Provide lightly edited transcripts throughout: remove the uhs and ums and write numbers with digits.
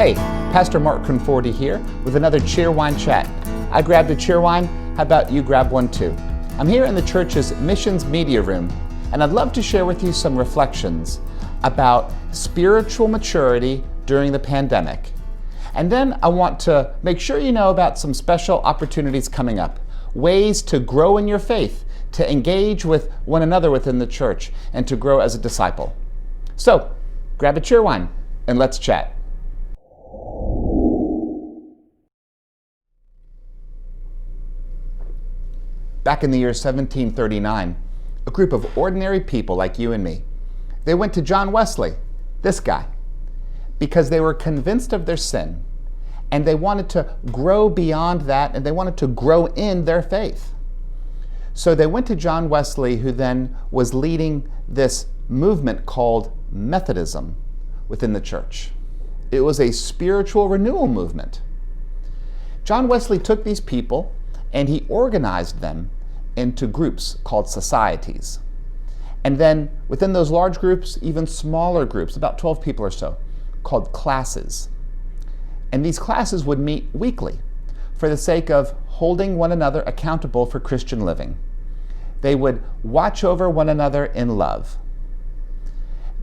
Hey, Pastor Mark Conforti here with another Cheerwine Chat. I grabbed a Cheerwine, how about you grab one too? I'm here in the church's Missions Media Room, and I'd love to share with you some reflections about spiritual maturity during the pandemic. And then I want to make sure you know about some special opportunities coming up, ways to grow in your faith, to engage with one another within the church, and to grow as a disciple. So, grab a Cheerwine and let's chat. Back in the year 1739, a group of ordinary people like you and me, they went to John Wesley, this guy, because they were convinced of their sin, and they wanted to grow beyond that, and they wanted to grow in their faith. So they went to John Wesley, who then was leading this movement called Methodism within the church. It was a spiritual renewal movement. John Wesley took these people and he organized them into groups called societies. And then within those large groups, even smaller groups, about 12 people or so, called classes. And these classes would meet weekly for the sake of holding one another accountable for Christian living. They would watch over one another in love.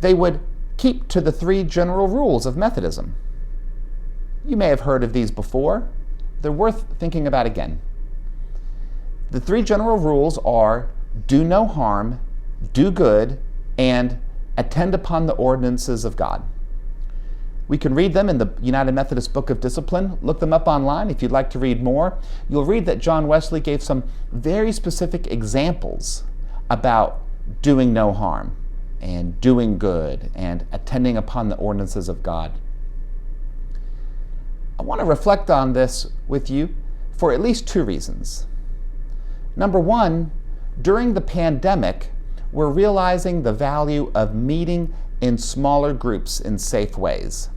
They would keep to the 3 general rules of Methodism. You may have heard of these before. They're worth thinking about again. The 3 general rules are do no harm, do good, and attend upon the ordinances of God. We can read them in the United Methodist Book of Discipline. Look them up online if you'd like to read more. You'll read that John Wesley gave some very specific examples about doing no harm and doing good and attending upon the ordinances of God. I want to reflect on this with you for at least 2 reasons. Number 1, during the pandemic, we're realizing the value of meeting in smaller groups in safe ways.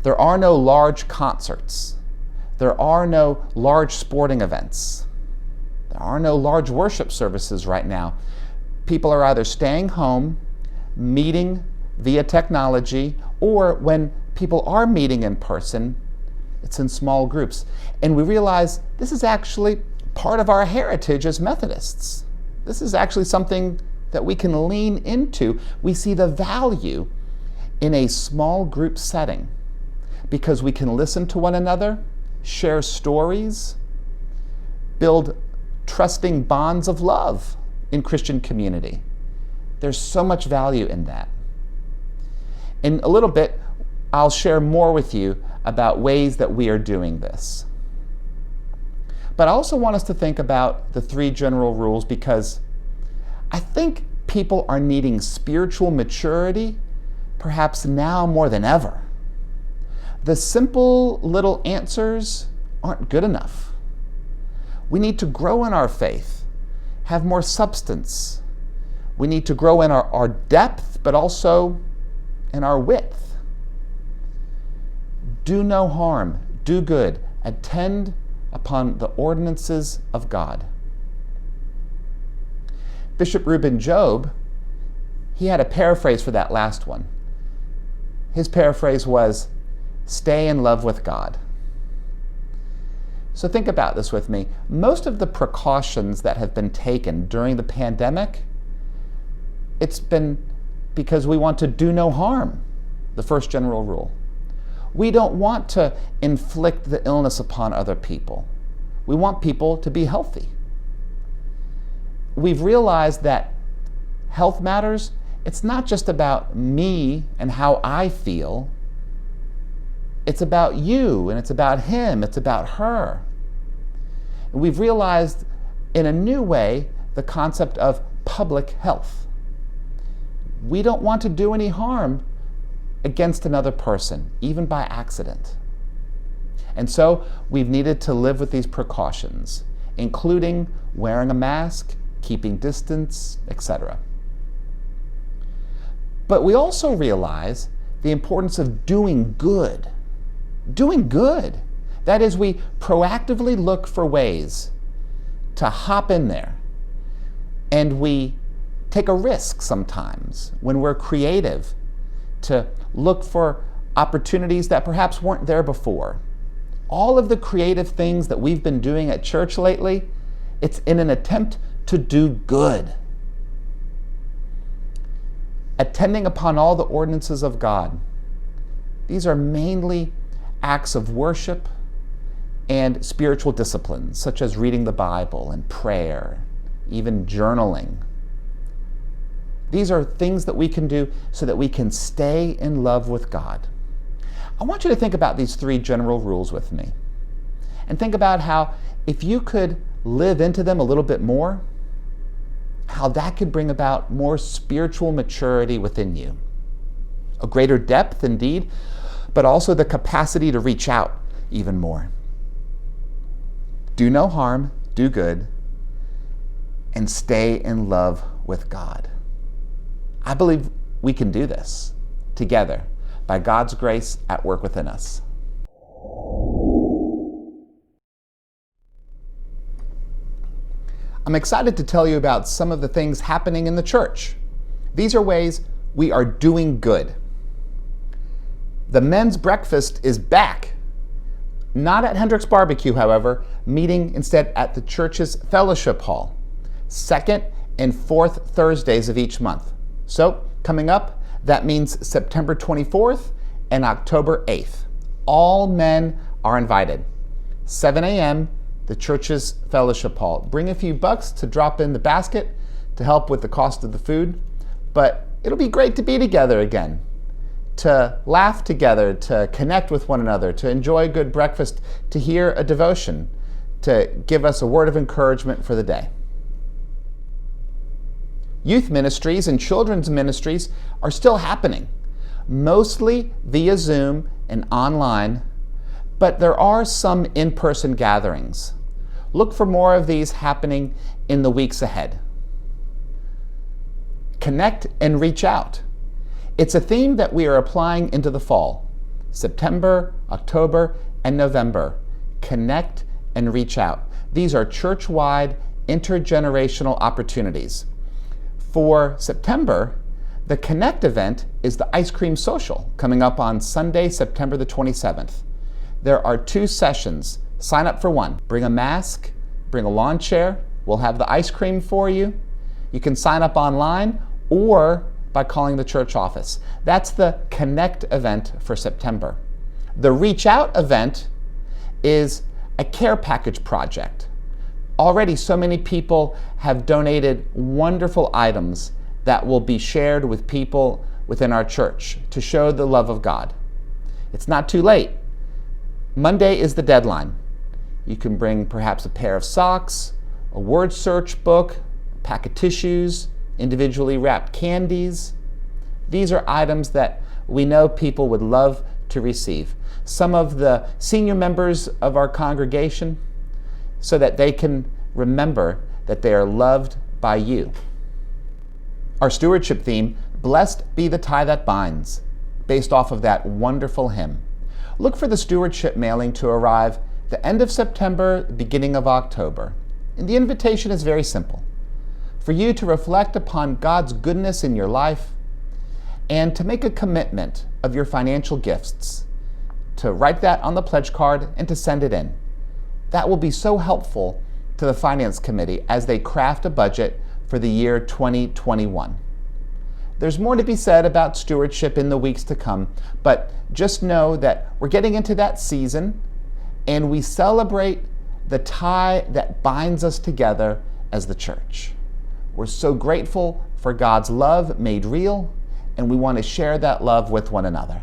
There are no large concerts. There are no large sporting events. There are no large worship services right now. People are either staying home, meeting via technology, or when people are meeting in person, it's in small groups. And we realize this is actually part of our heritage as Methodists. This is actually something that we can lean into. We see the value in a small group setting because we can listen to one another, share stories, build trusting bonds of love in Christian community. There's so much value in that. In a little bit, I'll share more with you about ways that we are doing this. But I also want us to think about the 3 general rules because I think people are needing spiritual maturity perhaps now more than ever. The simple little answers aren't good enough. We need to grow in our faith, have more substance. We need to grow in our depth, but also in our width. Do no harm, do good, attend upon the ordinances of God. Bishop Reuben Job, he had a paraphrase for that last one. His paraphrase was, stay in love with God. So think about this with me. Most of the precautions that have been taken during the pandemic, it's been because we want to do no harm, the first general rule. We don't want to inflict the illness upon other people. We want people to be healthy. We've realized that health matters. It's not just about me and how I feel. It's about you, and it's about him, it's about her. And we've realized in a new way the concept of public health. We don't want to do any harm against another person, even by accident. And so we've needed to live with these precautions, including wearing a mask, keeping distance, etc. But we also realize the importance of doing good. Doing good. That is, we proactively look for ways to hop in there, and we take a risk sometimes when we're creative to look for opportunities that perhaps weren't there before. All of the creative things that we've been doing at church lately, it's in an attempt to do good. Attending upon all the ordinances of God. These are mainly acts of worship and spiritual disciplines, such as reading the Bible and prayer, even journaling. These are things that we can do so that we can stay in love with God. I want you to think about these 3 general rules with me. And think about how, if you could live into them a little bit more, how that could bring about more spiritual maturity within you. A greater depth, indeed, but also the capacity to reach out even more. Do no harm, do good, and stay in love with God. I believe we can do this together by God's grace at work within us. I'm excited to tell you about some of the things happening in the church. These are ways we are doing good. The men's breakfast is back. Not at Hendrick's Barbecue, however, meeting instead at the church's fellowship hall, 2nd and 4th Thursdays of each month. So, coming up, that means September 24th and October 8th. All men are invited. 7 a.m., the church's fellowship hall. Bring a few bucks to drop in the basket to help with the cost of the food, but it'll be great to be together again, to laugh together, to connect with one another, to enjoy a good breakfast, to hear a devotion, to give us a word of encouragement for the day. Youth ministries and children's ministries are still happening, mostly via Zoom and online, but there are some in-person gatherings. Look for more of these happening in the weeks ahead. Connect and reach out. It's a theme that we are applying into the fall. September, October, and November. Connect and reach out. These are church-wide, intergenerational opportunities. For September, the Connect event is the Ice Cream Social, coming up on Sunday, September the 27th. There are 2 sessions. Sign up for one. Bring a mask, bring a lawn chair. We'll have the ice cream for you. You can sign up online or by calling the church office. That's the Connect event for September. The Reach Out event is a care package project. Already so many people have donated wonderful items that will be shared with people within our church to show the love of God. It's not too late. Monday is the deadline. You can bring perhaps a pair of socks, a word search book, a pack of tissues, individually wrapped candies. These are items that we know people would love to receive. Some of the senior members of our congregation, so that they can remember that they are loved by you. Our stewardship theme, Blessed Be the Tie That Binds, based off of that wonderful hymn. Look for the stewardship mailing to arrive the end of September, beginning of October. And the invitation is very simple. For you to reflect upon God's goodness in your life and to make a commitment of your financial gifts, to write that on the pledge card and to send it in. That will be so helpful to the Finance Committee as they craft a budget for the year 2021. There's more to be said about stewardship in the weeks to come, but just know that we're getting into that season and we celebrate the tie that binds us together as the church. We're so grateful for God's love made real, and we want to share that love with one another.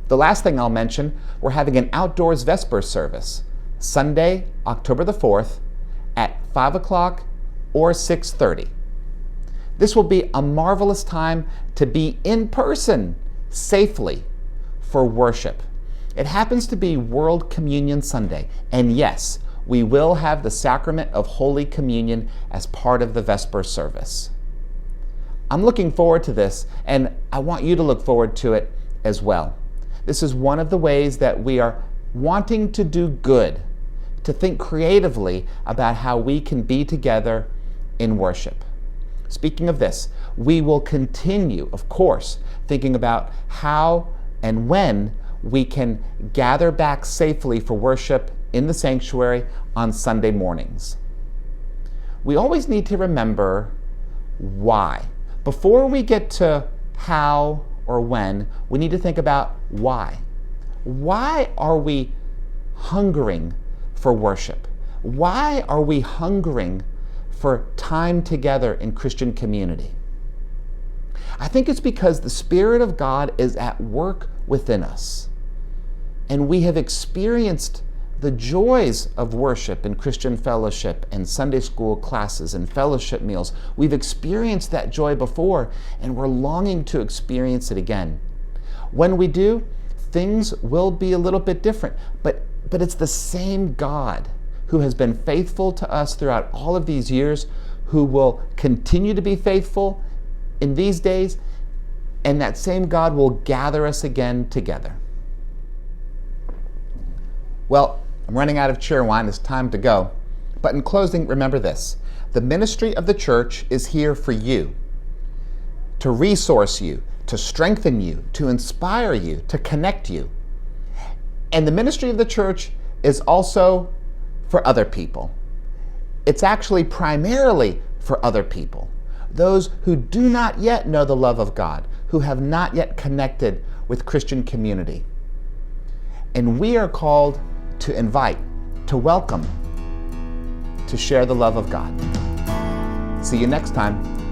The last thing I'll mention, we're having an outdoors Vespers service, Sunday, October the 4th, at 5 o'clock or 6:30. This will be a marvelous time to be in person safely for worship. It happens to be World Communion Sunday, and yes, we will have the sacrament of Holy Communion as part of the Vespers service. I'm looking forward to this, and I want you to look forward to it as well. This is one of the ways that we are wanting to do good, to think creatively about how we can be together in worship. Speaking of this, we will continue, of course, thinking about how and when we can gather back safely for worship in the sanctuary on Sunday mornings. We always need to remember why. Before we get to how or when, we need to think about why. Why are we hungering for worship? Why are we hungering for time together in Christian community? I think it's because the Spirit of God is at work within us, and we have experienced the joys of worship and Christian fellowship and Sunday school classes and fellowship meals. We've experienced that joy before, and we're longing to experience it again. When we do, things will be a little bit different, but it's the same God who has been faithful to us throughout all of these years, who will continue to be faithful in these days, and that same God will gather us again together. Well, I'm running out of Cheerwine. It's time to go. But in closing, remember this. The ministry of the church is here for you, to resource you, to strengthen you, to inspire you, to connect you. And the ministry of the church is also for other people. It's actually primarily for other people, those who do not yet know the love of God, who have not yet connected with Christian community. And we are called to invite, to welcome, to share the love of God. See you next time.